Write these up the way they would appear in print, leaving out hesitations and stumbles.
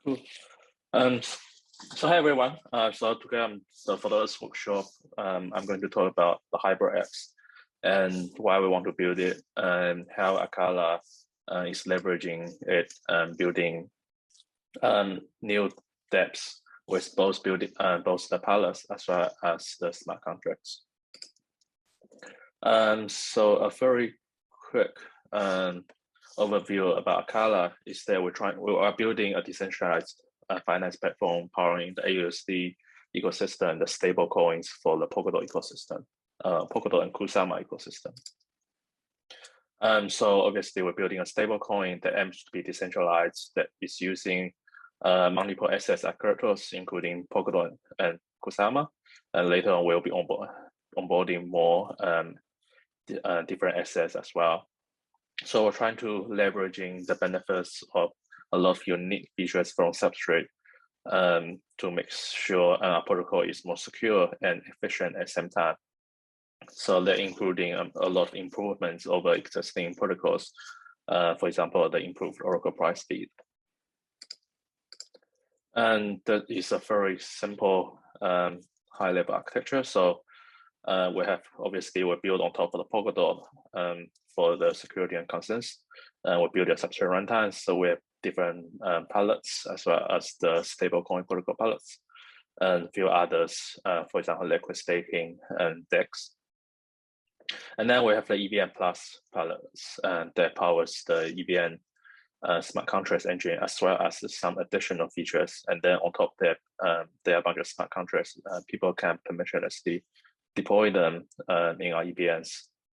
Cool. So hi everyone. So today, for this workshop, I'm going to talk about the hybrid apps and why we want to build it, and how Acala is leveraging it, building new dApps with both both the Pallets as well as the smart contracts. So a very quick overview about Acala is that we are building a decentralized finance platform powering the AUSD ecosystem, the stable coins for the Polkadot ecosystem, Polkadot and Kusama ecosystem. So obviously we're building a stable coin that aims to be decentralized, that is using multiple assets actors, including Polkadot and Kusama, and later on we'll be onboarding more different assets as well. So we're trying to leveraging the benefits of a lot of unique features from Substrate to make sure our protocol is more secure and efficient at the same time. So they're including a lot of improvements over existing protocols. For example, the improved Oracle price speed. And that is a very simple high-level architecture. So we're built on top of the Polkadot for the security and constants. We build a Substrate runtime, so we have different pallets as well as the stablecoin protocol pallets, and a few others, for example, liquid staking and DEX. And then we have the EVM Plus pallets that powers the EVM smart contracts engine, as well as some additional features. And then on top of that, there are a bunch of smart contracts. People can permissionlessly deploy them in our EVMs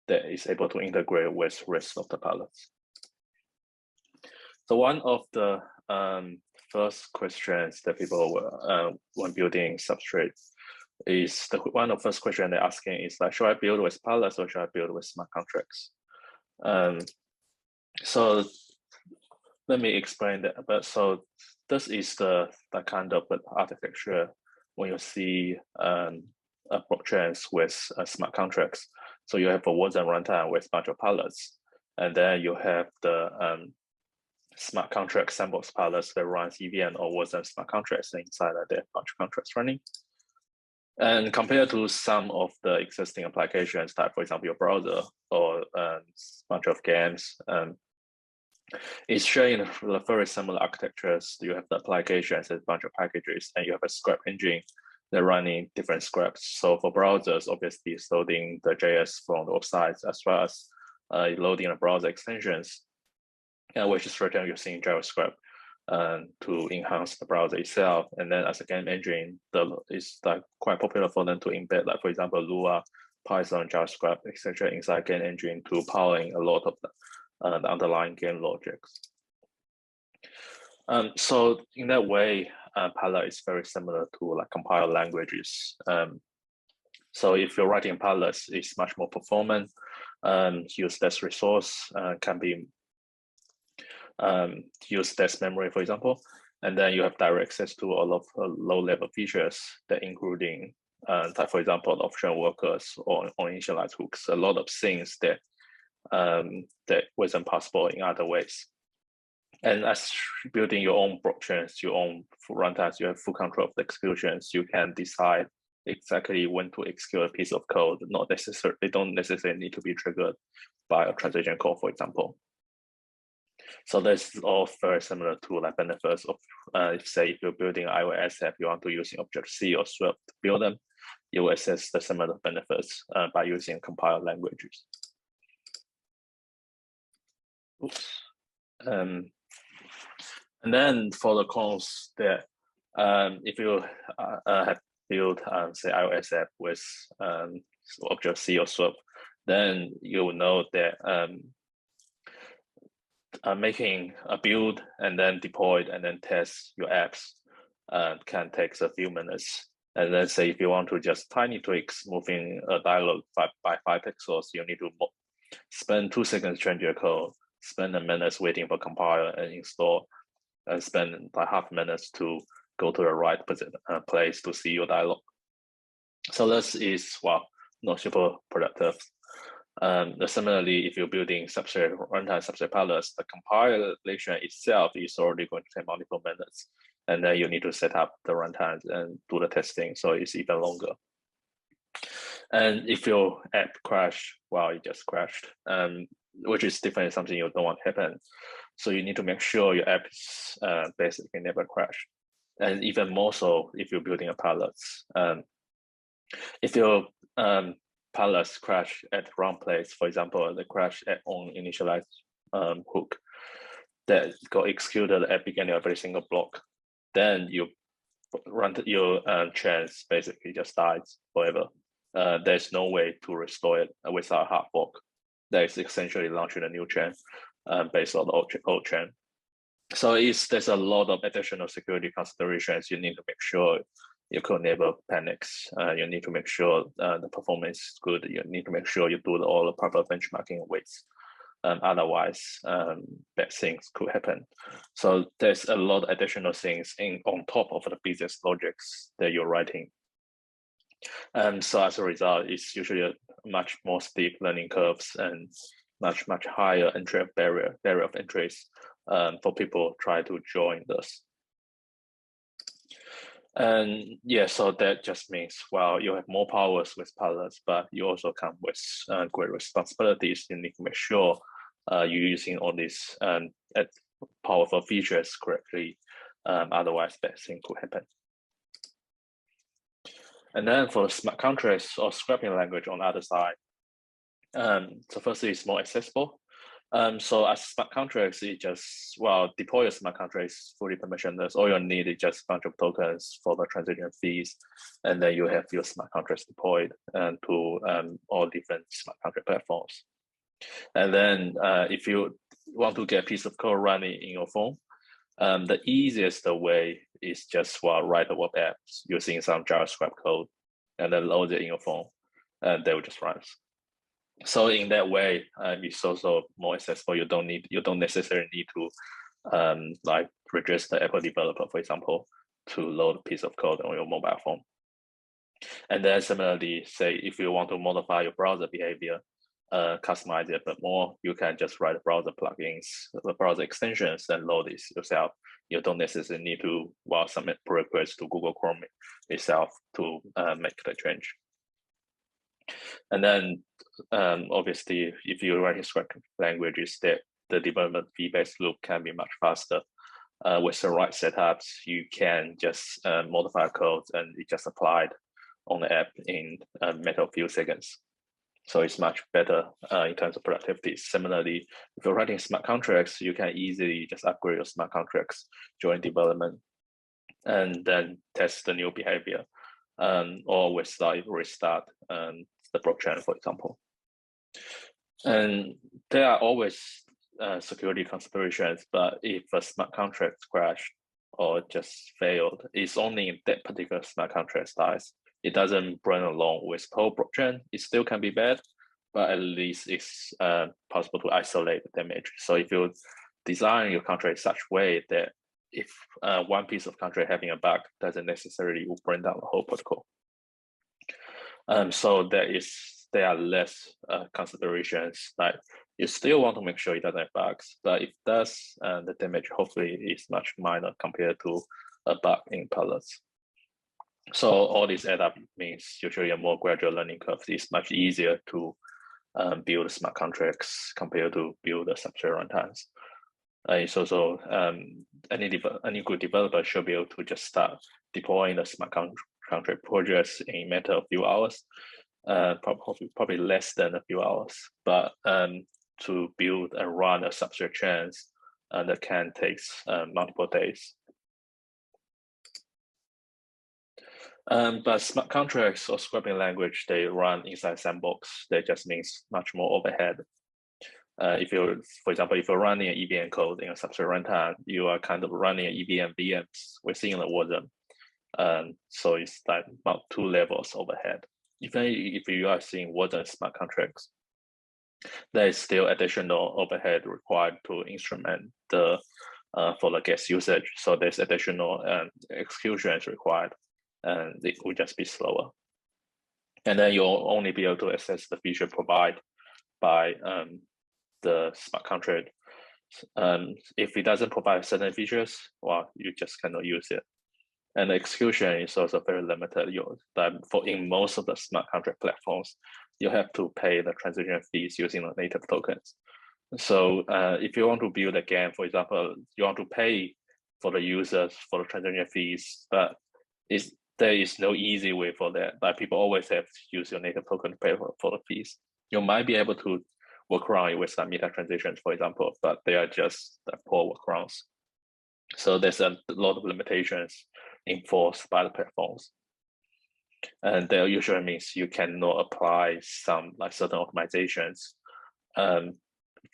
that is able to integrate with rest of the pallets. So one of the first questions that people were when building Substrate is one of the first questions they're asking is like, should I build with pallets or should I build with smart contracts? So let me explain that. But so this is the kind of architecture when you see blockchains with smart contracts. So you have a Watson runtime with a bunch of pallets, and then you have the smart contract sandbox pallets that runs EVM or Watson smart contracts inside that there bunch of contracts running. And compared to some of the existing applications, like for example your browser or a bunch of games, it's sharing very similar architectures. You have the applications as a bunch of packages, and you have a script engine that running different scripts. So for browsers, obviously it's loading the JS from the websites, as well as loading the browser extensions, which is written using JavaScript to enhance the browser itself. And then as a game engine, it's quite popular for them to embed, like for example, Lua, Python, JavaScript, etc. inside game engine to powering a lot of the underlying game logics. So in that way, Pallet is very similar to like compiled languages. So if you're writing Pallets, it's much more performant, use less resource, can be use less memory, for example, and then you have direct access to a lot of low-level features that including, like for example, optional workers or initialized hooks, a lot of things that that wasn't possible in other ways. And as building your own blockchains, your own runtimes, you have full control of the executions. You can decide exactly when to execute a piece of code. They don't necessarily need to be triggered by a transaction call, for example. So that's all very similar to like benefits of, if you're building an iOS app, you want to use Objective-C or Swift to build them, you will access the similar benefits by using compiled languages. Oops. And then for the cons that if you have built, say, iOS app with Objective-C or Swift, then you will know that making a build and then deploy and then test your apps can take a few minutes. And then say if you want to just tiny tweaks, moving a dialog by 5 pixels, you need to spend 2 seconds to change your code, spend a minute waiting for compiler and install, and spend like half minutes to go to the right place to see your dialog. So this is, well, not super productive. Similarly, if you're building Substrate runtime Substrate pallets, the compilation itself is already going to take multiple minutes. and then you need to set up the runtimes and do the testing, so it's even longer. And if your app crash, well, it just crashed, which is definitely something you don't want to happen. So you need to make sure your app is basically never crash. And even more so if you're building a Pallets. If your Pallets crash at the wrong place, for example, the crash at on initialized hook that got executed at the beginning of every single block, then your chance basically just dies forever. There's no way to restore it without a hard fork. That is essentially launching a new chain based on the old chain. So there's a lot of additional security considerations. You need to make sure your code never panics. You need to make sure the performance is good. You need to make sure you do all the proper benchmarking weights. Otherwise, bad things could happen. So there's a lot of additional things on top of the business logics that you're writing. So as a result, it's usually a much more steep learning curves and much higher entry barrier of entries for people try to join this. And yeah, so that just means, well, you have more powers with Pallets, but you also come with great responsibilities. You need to make sure you're using all these powerful features correctly. Otherwise, bad things could happen. And then for smart contracts or scripting language on the other side, so firstly, it's more accessible. So as smart contracts, it just, well, deploy a smart contracts fully permissionless. All you need is just a bunch of tokens for the transaction fees, and then you have your smart contracts deployed to all different smart contract platforms. And then if you want to get a piece of code running in your phone, the easiest way is just write a web app using some JavaScript code and then load it in your phone, and they will just run. So in that way, it's also more accessible. You don't necessarily need to like register Apple developer, for example, to load a piece of code on your mobile phone. And then similarly, say if you want to modify your browser behavior, customize it a bit more, you can just write browser plugins, the browser extensions, and load this yourself. You don't necessarily need to submit pull requests to Google Chrome itself to make the change. And then obviously, if you're writing script languages, the development feedback loop can be much faster. With the right setups, you can just modify code and it just applied on the app in a matter of few seconds. So it's much better in terms of productivity. Similarly, if you're writing smart contracts, you can easily just upgrade your smart contracts during development and then test the new behavior, or restart the blockchain, for example. And there are always security considerations, but if a smart contract crashed or just failed, it's only in that particular smart contract dies. It doesn't run along with the whole blockchain. It still can be bad, but at least it's possible to isolate the damage. So if you design your contract in such a way that if one piece of contract having a bug, doesn't necessarily bring down the whole protocol. So there are less considerations. Like you still want to make sure it doesn't have bugs, but if it does, the damage hopefully is much minor compared to a bug in Pallets. So all this add up means usually a more gradual learning curve is much easier to build smart contracts compared to build the substrate runtimes. It's also any good developer should be able to just start deploying the smart contract projects in a matter of few hours, probably less than a few hours. But to build and run a substrate chains, that can take multiple days. But smart contracts or scripting language, they run inside sandbox. That just means much more overhead. If you're, for example, if you're running an EVM code in a substrate runtime, you are kind of running an EVM VMs within the Wasm. So it's like about 2 levels overhead. Even if you are seeing Wasm smart contracts, there is still additional overhead required to instrument the for the gas usage. So there's additional executions required, and it will just be slower. And then you'll only be able to access the feature provided by the smart contract If it doesn't provide certain features, well, you just cannot use it. And the execution is also very limited. In most of the smart contract platforms, you have to pay the transaction fees using the native tokens. So if you want to build a game, for example, you want to pay for the users for the transaction fees, but there is no easy way for that. Like people always have to use your native token to pay for the fees. You might be able to work around it with some meta transactions, for example, but they are just poor workarounds. So there's a lot of limitations enforced by the platforms. And that usually means you cannot apply some like certain optimizations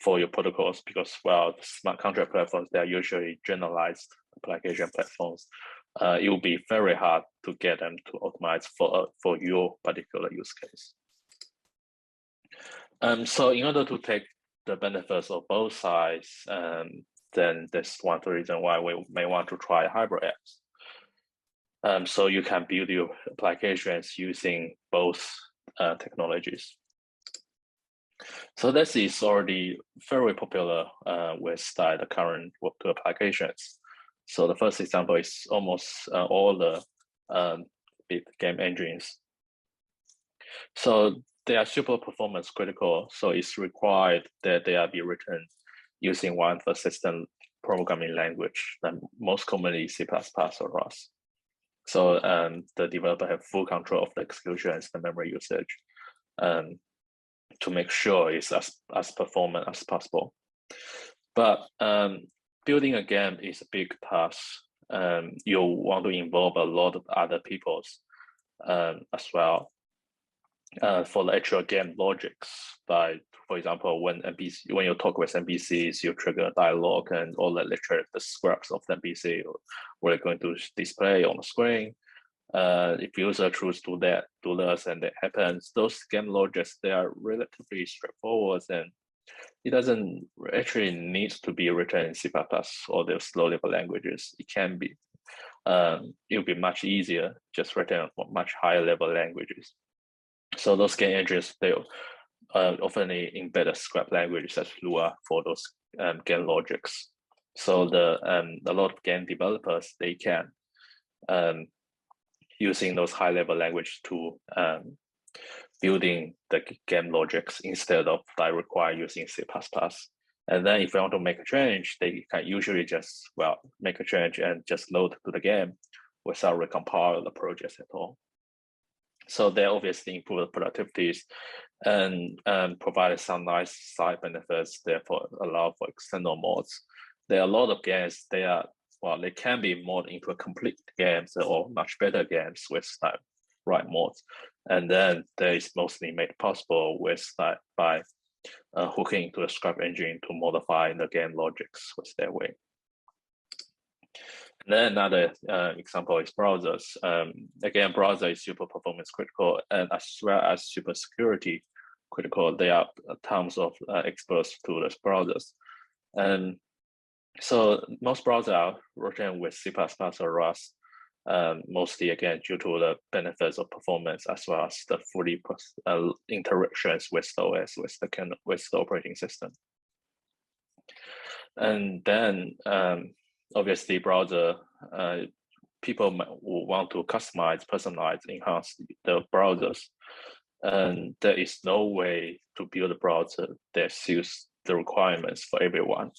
for your protocols because, well, the smart contract platforms, they are usually generalized application platforms. It will be very hard to get them to optimize for your particular use case. So in order to take the benefits of both sides, then that's one of the reasons why we may want to try hybrid apps. So you can build your applications using both technologies. So this is already very popular with the current Web2 applications. So the first example is almost all the big game engines. So they are super performance critical. So it's required that they be written using one of the system programming language, that most commonly C++ or Rust. So the developer have full control of the execution and the memory usage to make sure it's as performant as possible. But building a game is a big task. You want to involve a lot of other peoples as well for the actual game logics. For example, when you talk with NPCs, you trigger dialogue and all the scripts of the NPC we're going to display on the screen. If user choose to do this and that happens, those game logics, they are relatively straightforward and it doesn't actually need to be written in C++ or those low-level languages. It can be. It will be much easier just written on much higher level languages. So those game engines, they often embed a script language such as Lua for those game logics. So a lot of game developers, they can using those high level language to building the game logics instead of require using C++. And then if you want to make a change, they can usually just, make a change and just load to the game without recompile the project at all. So they obviously improve the productivities and provide some nice side benefits, therefore allow for external mods. There are a lot of games, they can be modded into a complete games or much better games with right mods. And then there is mostly made possible with by hooking into a script engine to modify the game logics with their way. And then another example is browsers. Again, browser is super performance critical and as well as super security critical. There are tons of experts to those browsers. And so most browsers are written with C++ or Rust, mostly again due to the benefits of performance as well as the fully interactions with the OS, with the operating system. And then obviously browser, people will want to customize, personalize, enhance the browsers. And there is no way to build a browser that suits the requirements for everyone.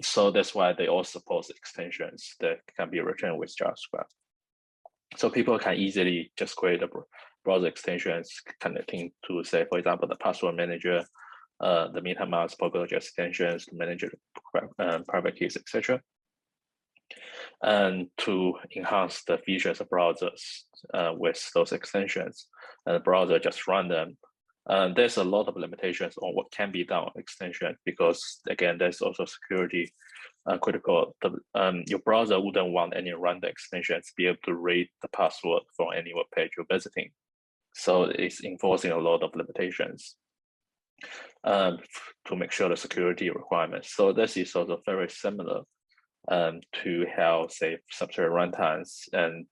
So that's why they all support extensions that can be written with JavaScript. So people can easily just create a browser extensions connecting to, say, for example, the password manager, the MetaMask popular extensions to manage private keys, etc. And to enhance the features of browsers with those extensions, and the browser just run them. There's a lot of limitations on what can be done on extension because, again, there's also security critical. Your browser wouldn't want any random extensions to be able to read the password from any web page you're visiting. So it's enforcing a lot of limitations to make sure the security requirements. So this is also very similar to how, say, substrate runtimes and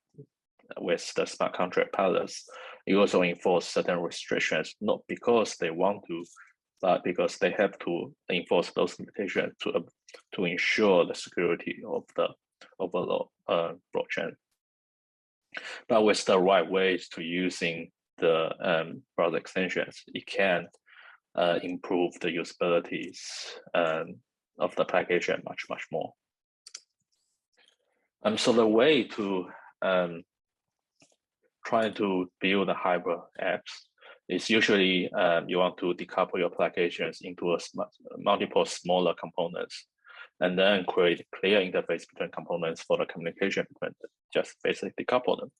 with the smart contract Pallets, you also enforce certain restrictions, not because they want to, because they have to enforce those limitations to ensure the security of the overall blockchain. But with the right ways to using the browser extensions, it can improve the usabilities of the application much more. So the way to try to build the hybrid apps is usually you want to decouple your applications into multiple smaller components, and then create clear interface between components for the communication between them. Just basically decouple them.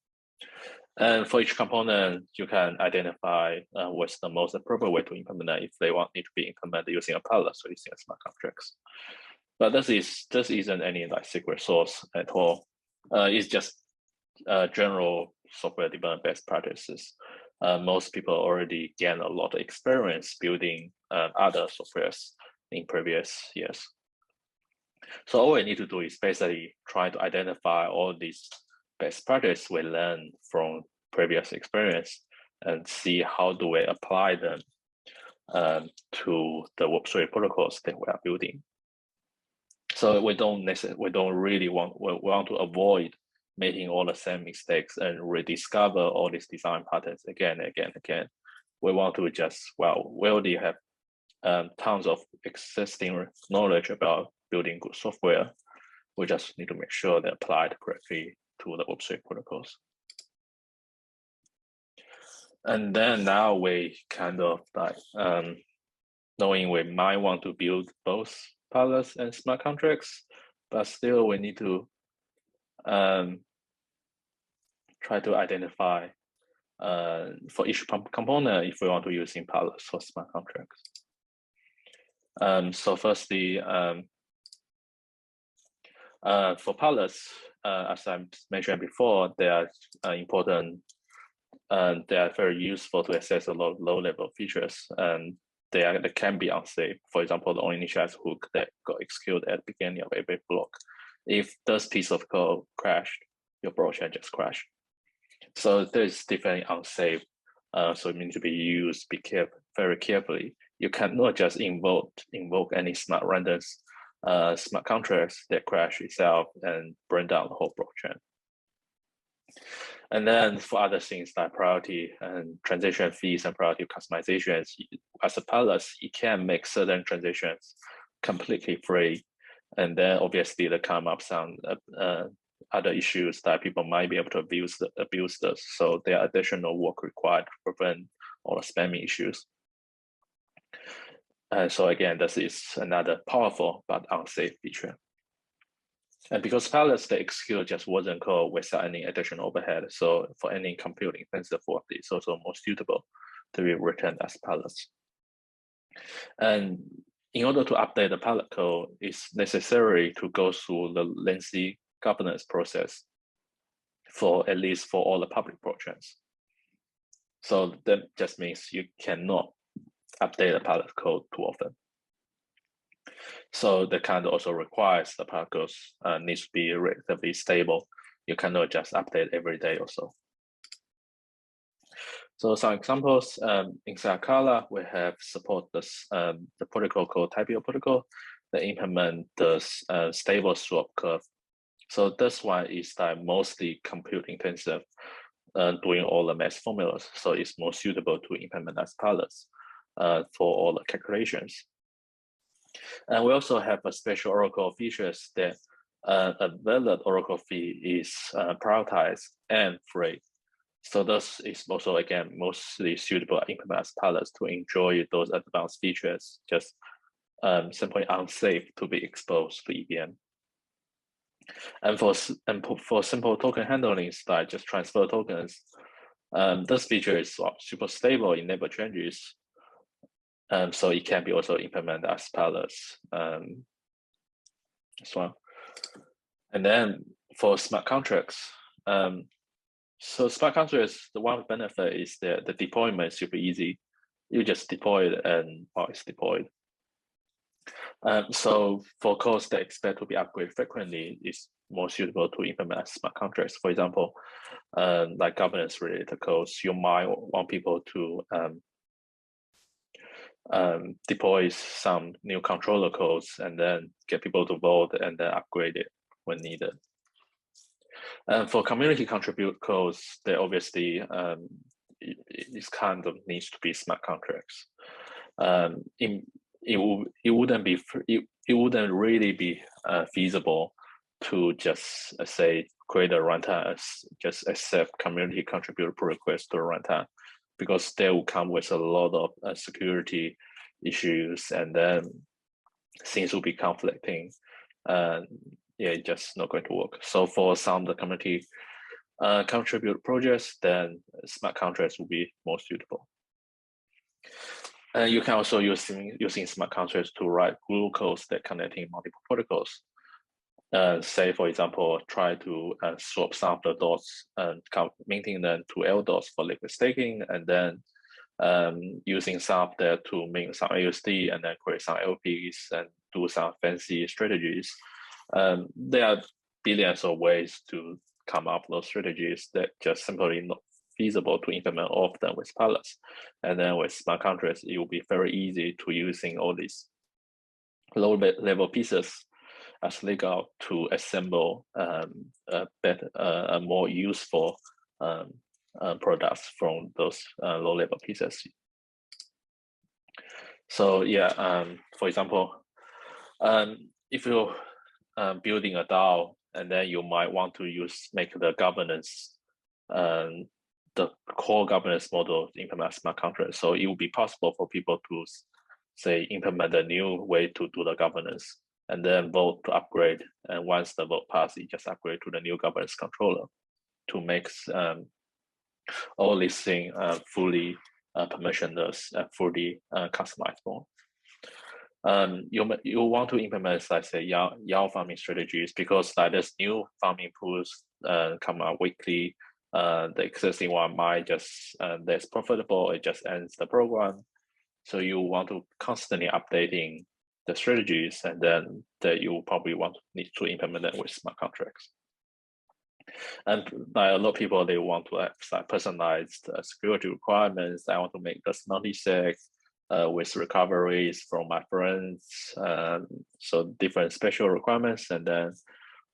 And for each component, you can identify what's the most appropriate way to implement it if they need to be implemented using a Pallets or using a smart contracts. But this isn't any like secret sauce at all. It's just general software development best practices. Most people already gain a lot of experience building other softwares in previous years. So all we need to do is basically try to identify all these best practices we learned from previous experience and see how do we apply them to the Web3 protocols that we are building. So we really want to avoid making all the same mistakes and rediscover all these design patterns again. We want to just, we already have tons of existing knowledge about building good software. We just need to make sure they're applied correctly to the Web3 protocols. And then now we kind of like knowing we might want to build both Pallets and smart contracts, but still we need to try to identify for each component if we want to use in Pallets or smart contracts. So firstly, for Pallets, as I mentioned before, they are important and they are very useful to access a lot of low-level features, and they can be unsafe. For example, the onInitialize hook that got executed at the beginning of every block. If this piece of code crashed, your blockchain just crashed. So there's definitely unsafe. So it needs to be used very carefully. You cannot just invoke any smart randoms smart contracts that crash itself and burn down the whole blockchain. And then for other things like priority and transaction fees and priority customizations, as a Pallets, you can make certain transitions completely free. And then obviously there come up some other issues that people might be able to abuse this. So there are additional work required to prevent all the spamming issues. And so again, this is another powerful but unsafe feature. And because Pallets, the execute just wasn't code without any additional overhead. So for any compute intensive work, it's also more suitable to be written as Pallets. And in order to update the Pallet code, it's necessary to go through the lengthy governance process at least for all the public blockchains. So that just means you cannot update the Pallet code too often. So the kind also requires the Pallet code needs to be relatively stable. You cannot just update every day or so. So some examples inside Acala, we have support this the protocol called Typio protocol that implement the stable swap curve. So this one is like mostly compute intensive, doing all the math formulas. So it's more suitable to implement as Pallets for all the calculations. And we also have a special Oracle features that a valid Oracle fee is prioritized and free. So this is also, again, mostly suitable to implement as Pallets to enjoy those advanced features, just simply unsafe to be exposed to EVM. And for simple token handling, like just transfer tokens, this feature is super stable, it never changes. So it can be also implemented as Pallets as well. And then for smart contracts, so smart contracts, the one benefit is that the deployment is super easy. You just deploy it and it's deployed. So for codes that expect to be upgraded frequently, it's more suitable to implement as smart contracts. For example, like governance related codes, you might want people to deploy some new controller codes and then get people to vote and then upgrade it when needed. And for community contribute codes, they obviously it kind of needs to be smart contracts. It wouldn't really be feasible to just say create a runtime, just accept community contribute pull requests to a runtime, because they will come with a lot of security issues, and then things will be conflicting, and yeah, it's just not going to work. So for some of the community contribute projects, then smart contracts will be more suitable. And you can also using smart contracts to write glue codes that connecting multiple protocols. Say, for example, try to swap some of the dots and minting them to L dots for liquid staking, and then using some of that to mint some AUSD and then create some LPs and do some fancy strategies. There are billions of ways to come up with those strategies that just simply not feasible to implement all of them with Pallets. And then with smart contracts, it will be very easy to using all these low level pieces as legal to assemble a more useful products from those low level pieces. So yeah, for example, if you're building a DAO, and then you might want to make the governance, the core governance model implement smart contracts. So it will be possible for people to say implement a new way to do the governance, and then vote to upgrade. And once the vote passes, you just upgrade to the new governance controller to make all these things fully permissionless and fully customizable. You want to implement, like say, YAO farming strategies, because like there's new farming pools come out weekly. The existing one might just that's profitable, it just ends the program. So you want to constantly updating the strategies, and then that you probably need to implement them with smart contracts. And like a lot of people, they want to have like personalized security requirements. I want to make this multi-sig with recoveries from my friends. So different special requirements, and then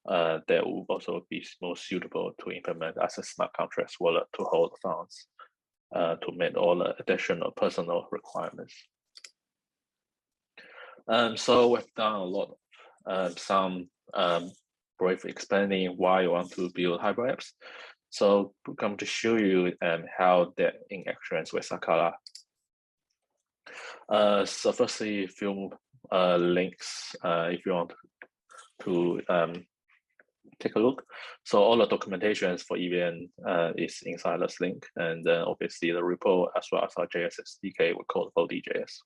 that will also be more suitable to implement as a smart contracts wallet to hold funds to meet all the additional personal requirements. So we've done a lot, some brief explaining why you want to build hybrid apps. So we're going to show you how that in actions with Acala. So firstly, a few links if you want to take a look. So all the documentations for EVM is inside this link, and then obviously the repo as well as our JS SDK we call DJS.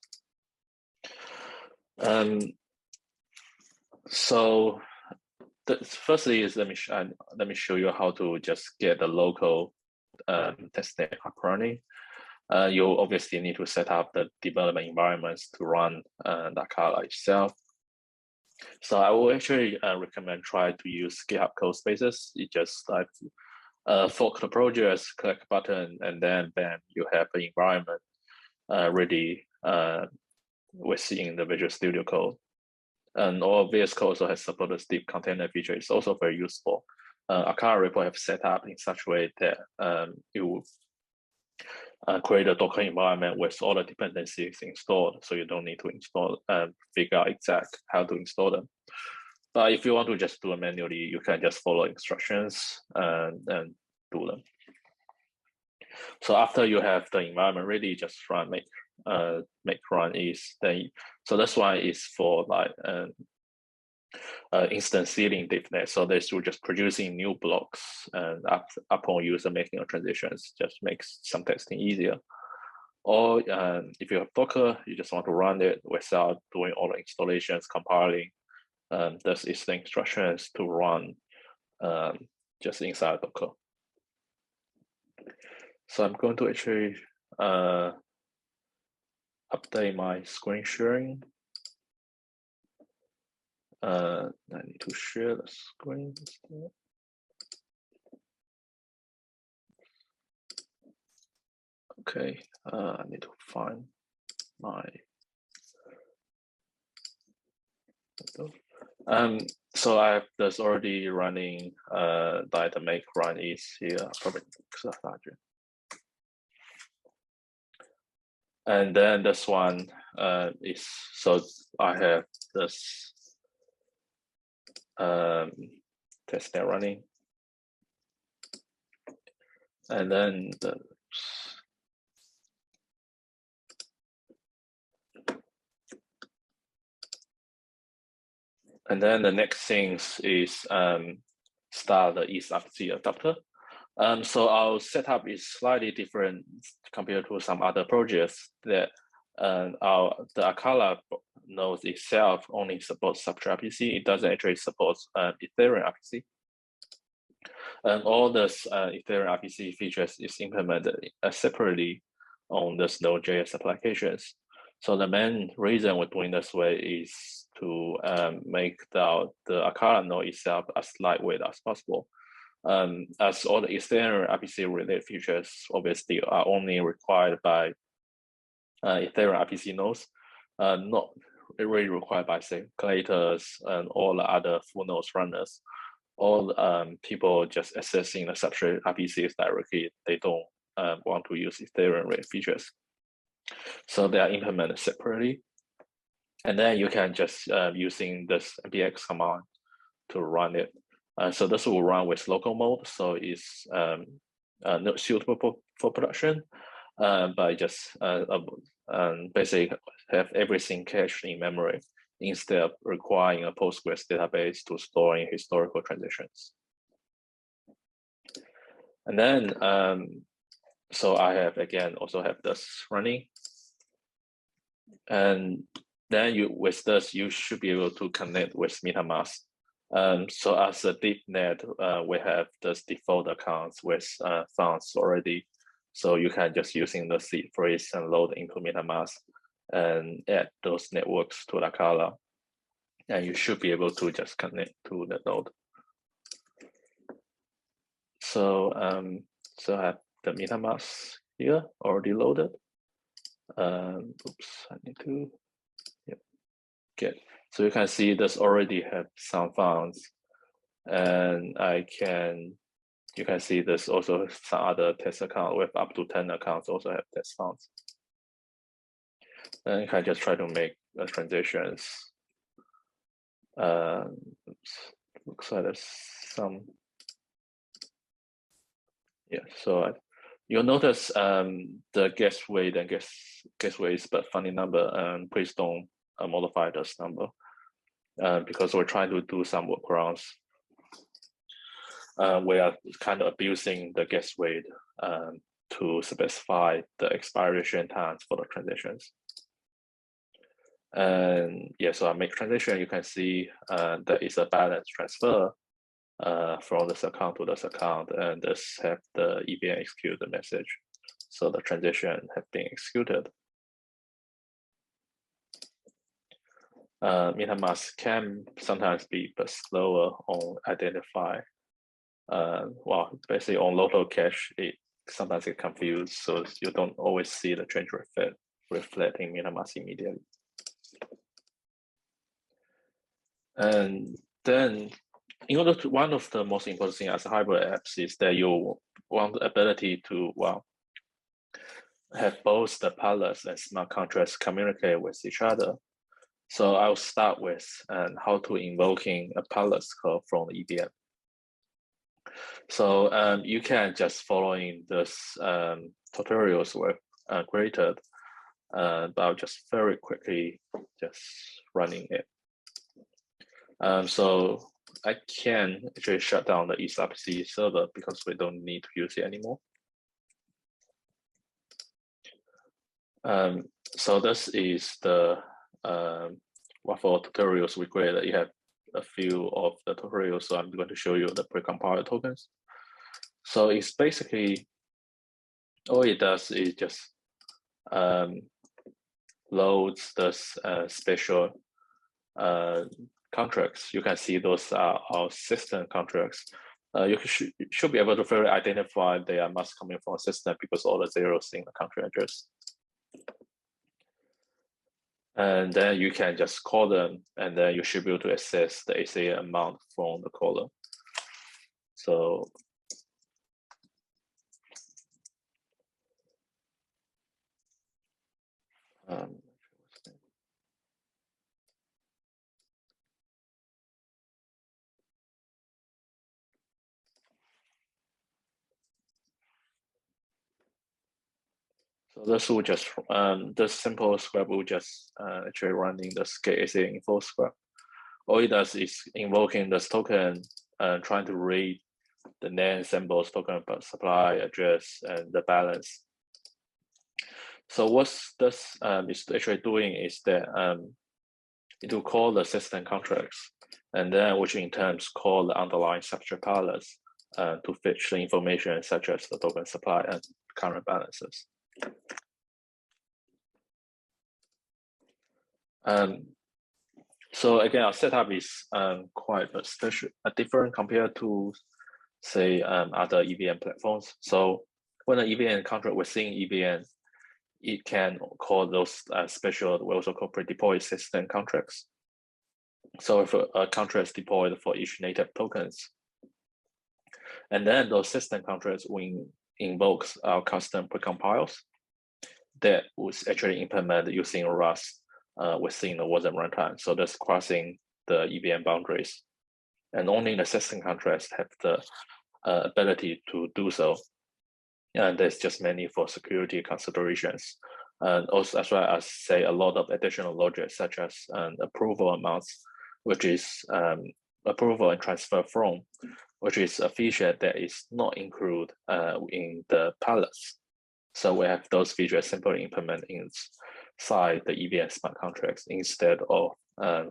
So firstly is let me show you how to just get the local testnet up running. You obviously need to set up the development environments to run the Acala itself. So I will actually recommend try to use GitHub code spaces. You just like fork the project, click a button, and then bam, you have the environment ready within the Visual Studio Code. And all VS Code also has supported deep container feature. It's also very useful. Acala repo have set up in such a way that it will create a Docker environment with all the dependencies installed, so you don't need to install figure out exact how to install them. But if you want to just do it manually, you can just follow instructions and do them. So after you have the environment ready, just run make run is then. So that's why it's for like instant sealing DiffNet. So they're still just producing new blocks, and upon user making a transitions, just makes some testing easier. Or if you have Docker, you just want to run it without doing all the installations, compiling. This is the instructions to run just inside Docker. So I'm going to actually update my screen sharing. I need to share the screen instead. Okay, I need to find my So I have this already running. The make run is here, probably larger. And then this one is, so I have this testnet running. And then the next things is start the ESRC adapter. So our setup is slightly different compared to some other projects that the Acala node itself only supports substrate RPC. It doesn't actually support Ethereum RPC. And all this Ethereum RPC features is implemented separately on this Node.js applications. So the main reason we're doing this way is to make the Acala node itself as lightweight as possible. As all the Ethereum RPC related features obviously are only required by Ethereum RPC nodes, not really required by say collators and all the other full nodes runners. All people just accessing the substrate RPCs directly, they don't want to use Ethereum related features. So they are implemented separately. And then you can just using this npx command to run it. So this will run with local mode, so it's not suitable for production, but just basically have everything cached in memory instead of requiring a Postgres database to store in historical transactions. And then, so I have again also have this running, and then with this you should be able to connect with MetaMask. So as a deep net, we have this default accounts with funds already. So you can just using the seed phrase and load into MetaMask and add those networks to Acala. And you should be able to just connect to the node. So so I have the MetaMask here already loaded. Oops, I need to get. So you can see this already have some funds, and you can see this also some other test account with up to 10 accounts also have test funds. Then you can just try to make the transitions. Oops, looks like there's some. Yeah, so you'll notice the guess weight and guess weight is but funny number, and please don't modify this number because we're trying to do some workarounds. We are kind of abusing the guess weight to specify the expiration times for the transitions. And yeah, so I make transition, you can see there is a balance transfer from this account to this account, and this have the EVM execute the message. So the transition have been executed. MetaMask can sometimes be a bit slower on identify. Well, basically on local cache, sometimes get confused, so you don't always see the change reflecting MetaMask immediately. And then, in order to, one of the most important things as hybrid apps is that you want the ability to, well, have both the Pallets and smart contracts communicate with each other. So I'll start with how to invoking a Pallets code from the EVM. So you can just following this tutorials were created, but I'll just very quickly just running it. So I can actually shut down the ESRC server because we don't need to use it anymore. So this is the waffle tutorials we created. You have a few of the tutorials, so I'm going to show you the precompiled tokens. So it's basically, all it does is just loads this special contracts. You can see those are our system contracts. You should be able to very identify they must coming from a system because all the zeros in the country address. And then you can just call them, and then you should be able to access the ACA amount from the caller. So so this will just this simple script will just actually running the scale ACA info script. All it does is invoking this token and trying to read the name, symbols, token about supply, address, and the balance. So what this is actually doing is that it will call the system contracts, and then which in turn call the underlying structure pallets to fetch the information such as the token supply and current balances. So again, our setup is quite different compared to, say, other EVM platforms. So when an EVM contract within EVM, it can call those special, we also call pre-deployed system contracts. So if a contract is deployed for each native tokens, and then those system contracts will invokes our custom precompiles that was actually implemented using Rust within the wasm runtime. So that's crossing the EVM boundaries. And only the system contracts have the ability to do so. And there's just mainly for security considerations. And also, as well as say a lot of additional logic, such as approval amounts, which is approval and transfer from, which is a feature that is not included in the pallets. So we have those features simply implemented inside the EVM smart contracts instead of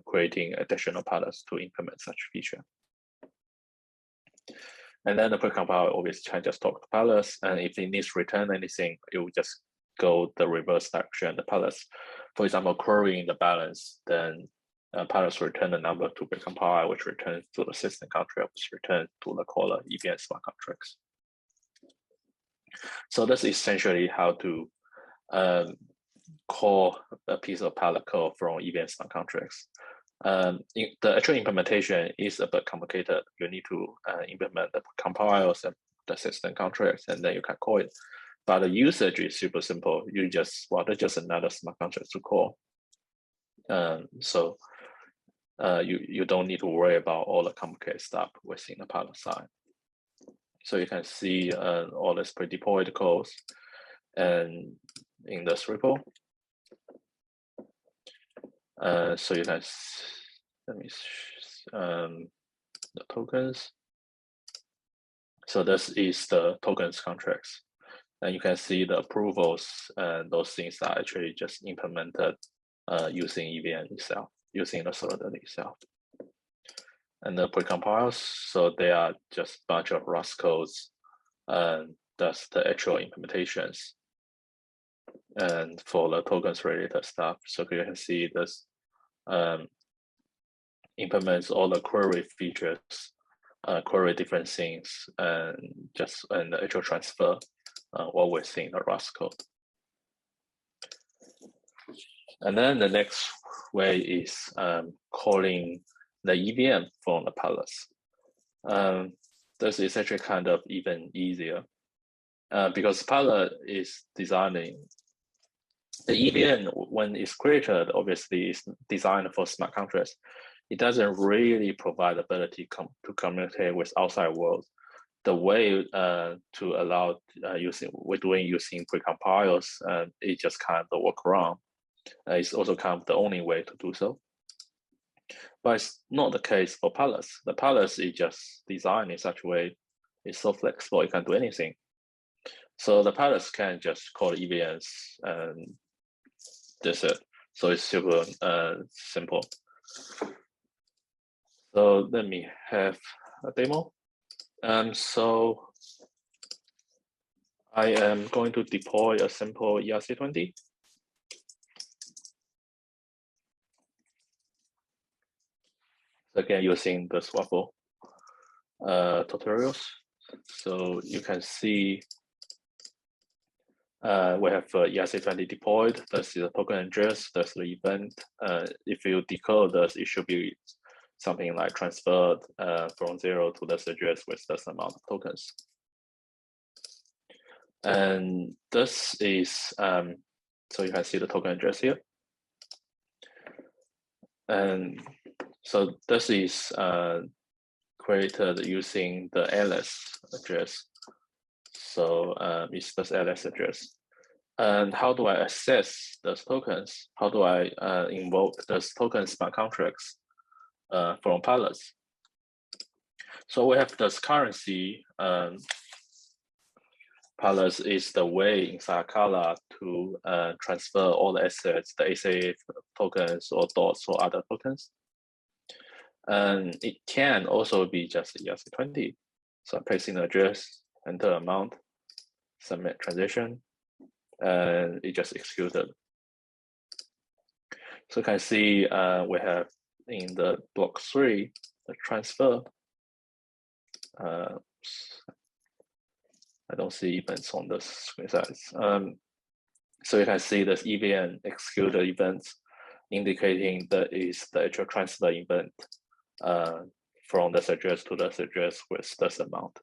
creating additional pallets to implement such feature. And then the precompile always can just talk to pallets, and if it needs to return anything, it will just go the reverse direction. The pallets, for example, querying the balance, then pallets return the number to precompile, which returns to the system contract, which returns to the caller EVM smart contracts. So that's essentially how to call a piece of pallet code from EVM smart contracts. The actual implementation is a bit complicated. You need to implement the compiles and the system contracts, and then you can call it. But the usage is super simple. You just, well, that's just another smart contract to call. So you don't need to worry about all the complicated stuff within the pallet side. So you can see all this pre-deployed codes and in this repo. So you can, let me, the tokens. So this is the tokens contracts. And you can see the approvals and those things are actually just implemented using EVM itself, using the solidity itself. And the precompiles, so they are just a bunch of Rust codes, and that's the actual implementations. And for the tokens related stuff, so you can see this implements all the query features, query different things, and the actual transfer what we're seeing the Rust code. And then the next way is calling the EVM from the pallets. This is actually kind of even easier because pallet is designing the EVM when it's created, obviously is designed for smart contracts. It doesn't really provide ability to communicate with outside world. The way to allow using precompiles, it just kind of work around. It's also kind of the only way to do so. But it's not the case for pallets. The pallets is just designed in such a way, it's so flexible, it can do anything. So the pallets can just call EVMs and that's it. So it's super simple. So let me have a demo. So I am going to deploy a simple ERC20. Again, using the Swaffle tutorials. So you can see We have ERC20 deployed. That's the token address. That's the event. If you decode this, it should be something like transferred from 0 to this address with this amount of tokens. And this is, so you can see the token address here. And so this is created using the ls address. So it's this ls address. And how do I access those tokens? How do I invoke those token smart contracts from Pallets? So we have this currency. Pallets is the way inside Acala to transfer all the assets, the ACA tokens or dots or other tokens. And it can also be just ERC20. So I'm placing the address, enter amount, submit transaction, and it just executed. So you can see we have in the block 3, the transfer. I don't see events on the screen size. So you can see this EVM executed events indicating that is the actual transfer event from this address to this address with this amount.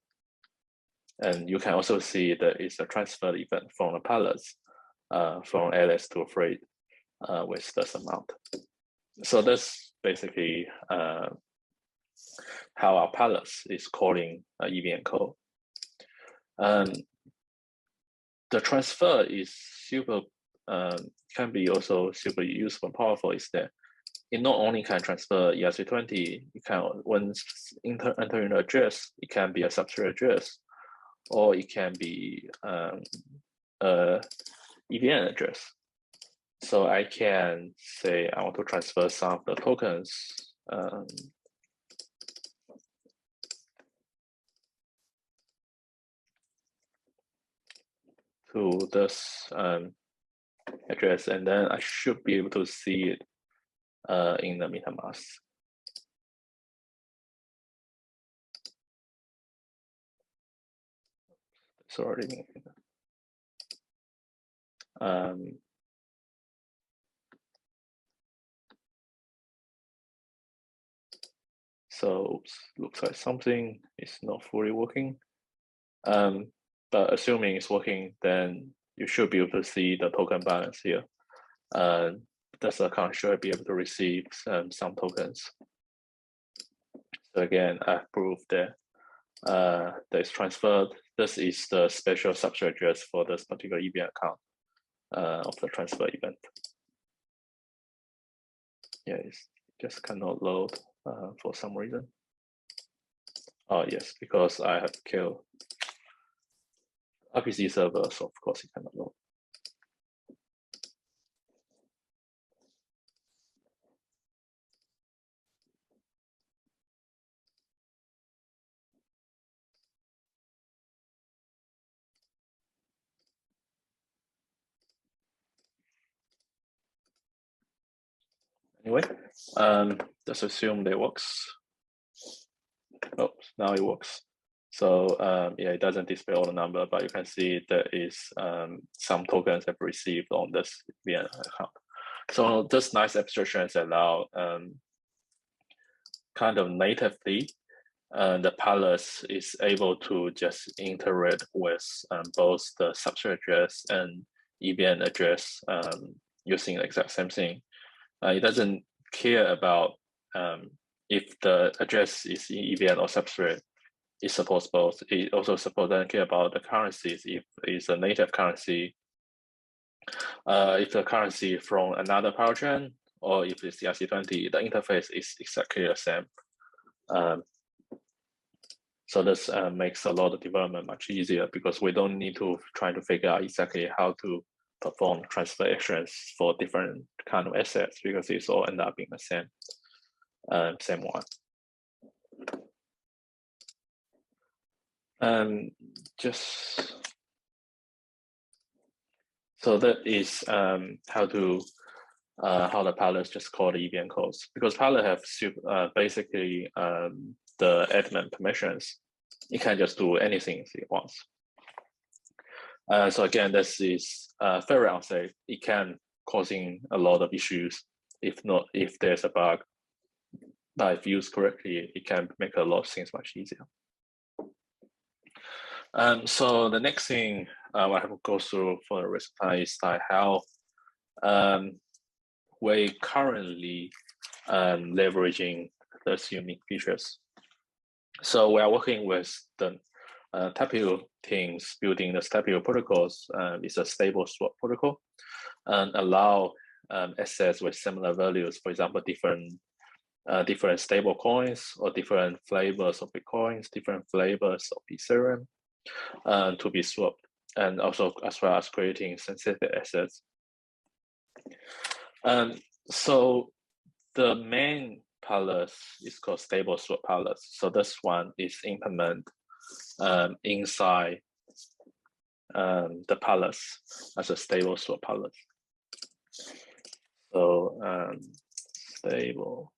And you can also see that it's a transfer event from the Pallets from ls to freight with this amount. So that's basically how our Pallets is calling EVM code. The transfer is super, can be also super useful and powerful is that it not only can transfer ERC20, it can, when entering the address, it can be a substrate address, or it can be EVM address. So I can say I want to transfer some of the tokens to this address, and then I should be able to see it in the MetaMask. It's already so looks like something is not fully working. But assuming it's working, then you should be able to see the token balance here. This account should be able to receive some tokens. So again, I've proved that that is transferred. This is the special substrate address for this particular EVM account of the transfer event. Yeah, it's just cannot load for some reason. Oh yes, because I have killed RPC server, so of course it cannot load. Anyway, let's assume that it works. Oh, now it works. So yeah, it doesn't display all the number, but you can see there is some tokens have received on this VM account. So this nice abstractions allow kind of natively the Pallets is able to just interact with both the substrate address and EVM address using the exact same thing. It doesn't care about if the address is EVM or substrate. It supports both. It also doesn't care about the currencies. If it's a native currency, if the currency from another power chain, or if it's ERC20, the interface is exactly the same. So this makes a lot of development much easier because we don't need to try to figure out exactly how to perform transfer actions for different kind of assets because it's all end up being the same, same one. So that is how the Pallets just call the EVM codes, because Pallet have basically the admin permissions. It can just do anything it wants. So again, this is very unsafe. It can causing a lot of issues if there's a bug. But if used correctly, it can make a lot of things much easier. So the next thing I have to go through for the rest of the time is like how we currently leveraging those unique features. So we are working with the Tapio teams building the Tapio protocols. It's a stable swap protocol and allow assets with similar values, for example, different stable coins or different flavors of Bitcoins, different flavors of Ethereum to be swapped, and also as well as creating sensitive assets. So the main Pallets is called stable swap Pallets. So this one is implemented inside the Pallets as a stable swap Pallet. So stable.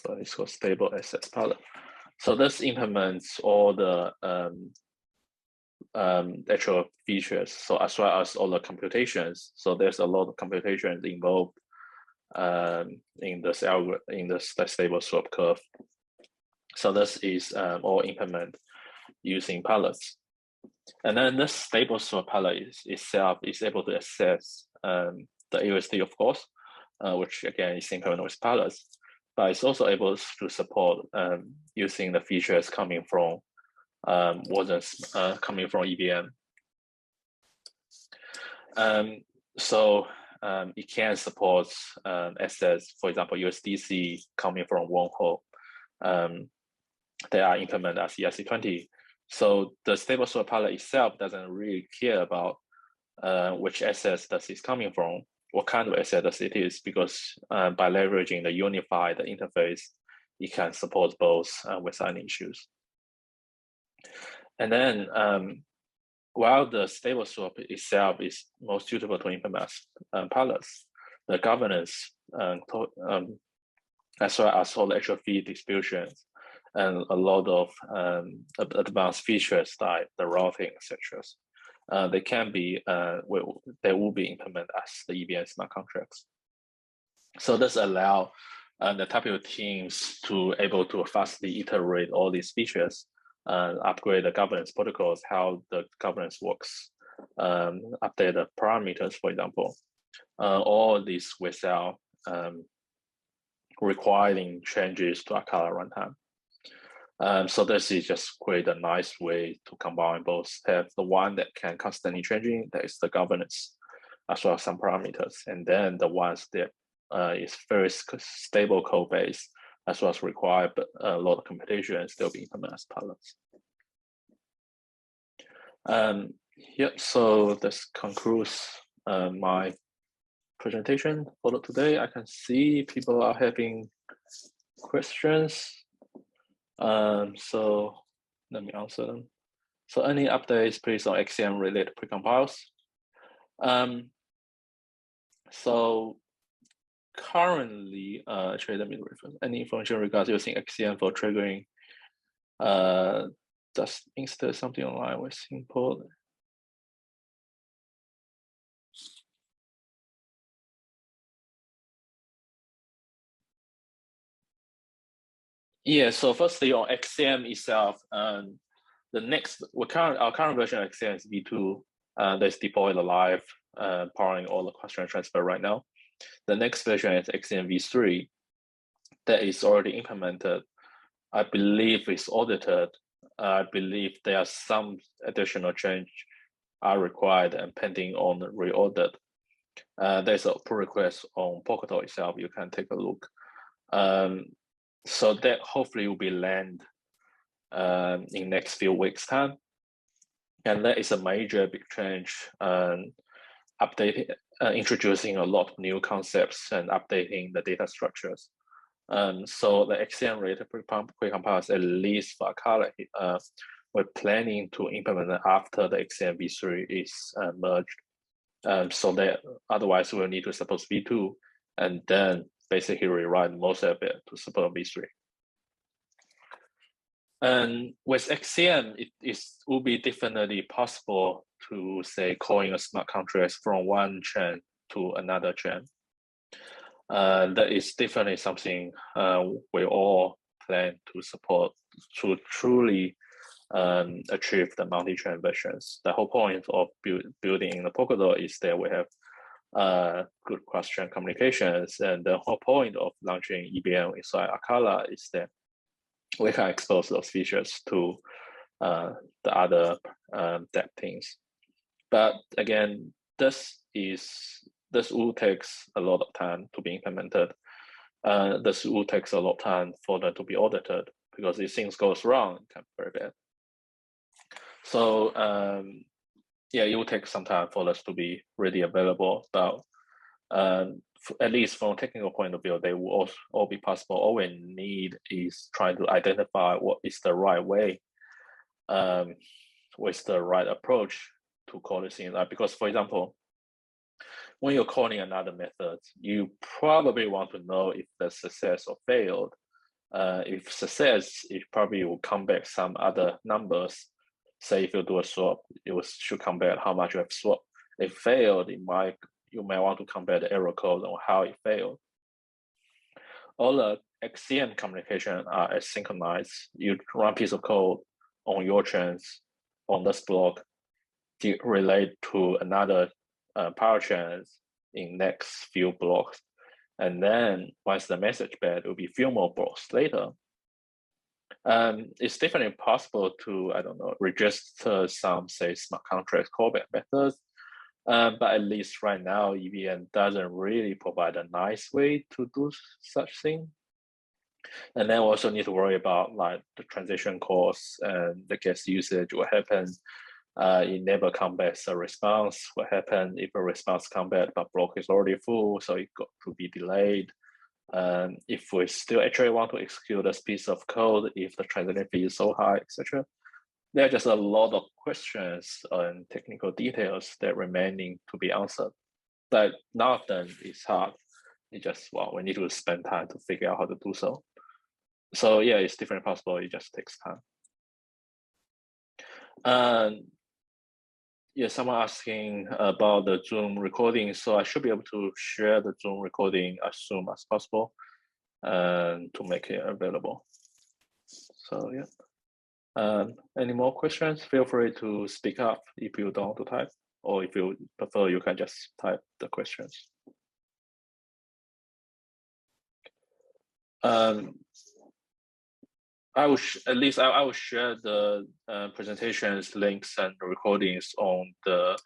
So it's called stable assets Pallet. So this implements all the actual features, so as well as all the computations. So there's a lot of computations involved in this algorithm, in the stable swap curve. So this is all implemented using Pallets. And then this stable swap pallet itself is able to access the USD, of course, which again is implemented with Pallets, but it's also able to support using the features coming from coming from EVM. So it can support assets, for example, USDC coming from one hole. They are implemented as ERC20. So the stable swap pallet itself doesn't really care about which assets that is coming from, what kind of asset that it is, because by leveraging the unified interface, it can support both without any issues. And then while the stable swap itself is most suitable to implement Pallets, the governance as well as all the actual fee distributions and a lot of advanced features like the routing, etc. They can be, they will be implemented as the EVM smart contracts. So this allow the Tapio teams to able to fastly iterate all these features, upgrade the governance protocols, how the governance works, update the parameters, for example, all this without requiring changes to Acala runtime. So this is just create a nice way to combine both. Have the one that can constantly changing, that is the governance, as well as some parameters, and then the ones that is very stable code base, as well as require a lot of computation and still be implemented as Pallets. Yep, so this concludes my presentation for today. I can see people are having questions. So let me answer them. So any updates, please, on XCM related precompiles? So currently, actually, let me refer. Any information regards using XCM for triggering just insert something online with simple. Yeah, so firstly on XCM itself, our current version of XCM is V2 that's deployed live, powering all the question transfer right now. The next version is XCM V3 that is already implemented. I believe it's audited. I believe there are some additional change are required and pending on re-audit. There's a pull request on Polkadot itself. You can take a look. So that hopefully will be land in next few weeks time. And that is a major big change, introducing a lot of new concepts and updating the data structures. So the XCM related precompilers, at least for Acala, we're planning to implement it after the XCM v3 is merged. So that otherwise we'll need to support v2 and then basically rewrite most of it to support v3. And with XCM, it will be definitely possible to say calling a smart contract from one chain to another chain. That is definitely something we all plan to support to truly achieve the multi-chain versions. The whole point of building in the Polkadot is that we have good cross-chain communications, and the whole point of launching EVM inside Acala is that we can expose those features to the other dApp things. But again, this will take a lot of time to be implemented. This will take a lot of time for them to be audited, because if things goes wrong, it can be very bad. So yeah, it will take some time for us to be really available. But at least from a technical point of view, they will all be possible. All we need is trying to identify what is the right way, with the right approach to call this thing. Because, for example, when you're calling another method, you probably want to know if the success or failed. If success, it probably will come back some other numbers. Say if you do a swap, it should come back how much you have swapped. If failed, you may want to compare the error code on how it failed. All the XCM communication are asynchronized. You run a piece of code on your chains on this block, relate to another power chains in next few blocks. And then once the message back, it will be a few more blocks later. It's definitely possible to, I don't know, register some, say, smart contract callback methods. But at least right now, EVM doesn't really provide a nice way to do such thing. And then we also need to worry about like the transition costs and the gas usage. What happens? It never comes back a response. What happens if a response comes back but block is already full, so it got to be delayed? If we still actually want to execute this piece of code, if the transaction fee is so high, etc. There are just a lot of questions and technical details that remaining to be answered. But none of them is hard. It just, well, we need to spend time to figure out how to do so. So yeah, it's definitely possible. It just takes time. Yeah, someone asking about the Zoom recording. So I should be able to share the Zoom recording as soon as possible and to make it available. So yeah. Any more questions? Feel free to speak up if you don't want to type, or if you prefer, you can just type the questions. I will I will share the presentations, links, and recordings on the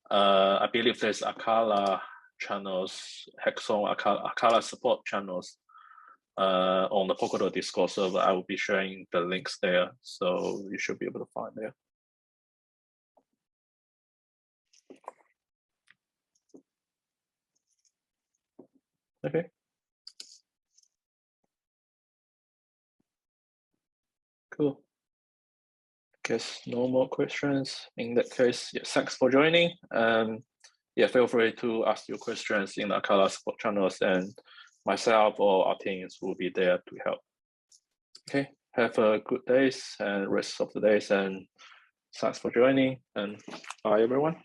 I believe there's Acala channels, Hexon Acala support channels on the Polkadot Discord server. I will be sharing the links there, so you should be able to find there. Okay. Cool. Guess no more questions. In that case, yeah, thanks for joining. Yeah, feel free to ask your questions in the Acala support channels, and myself or our teams will be there to help. Okay, have a good days and rest of the days, and thanks for joining, and bye everyone.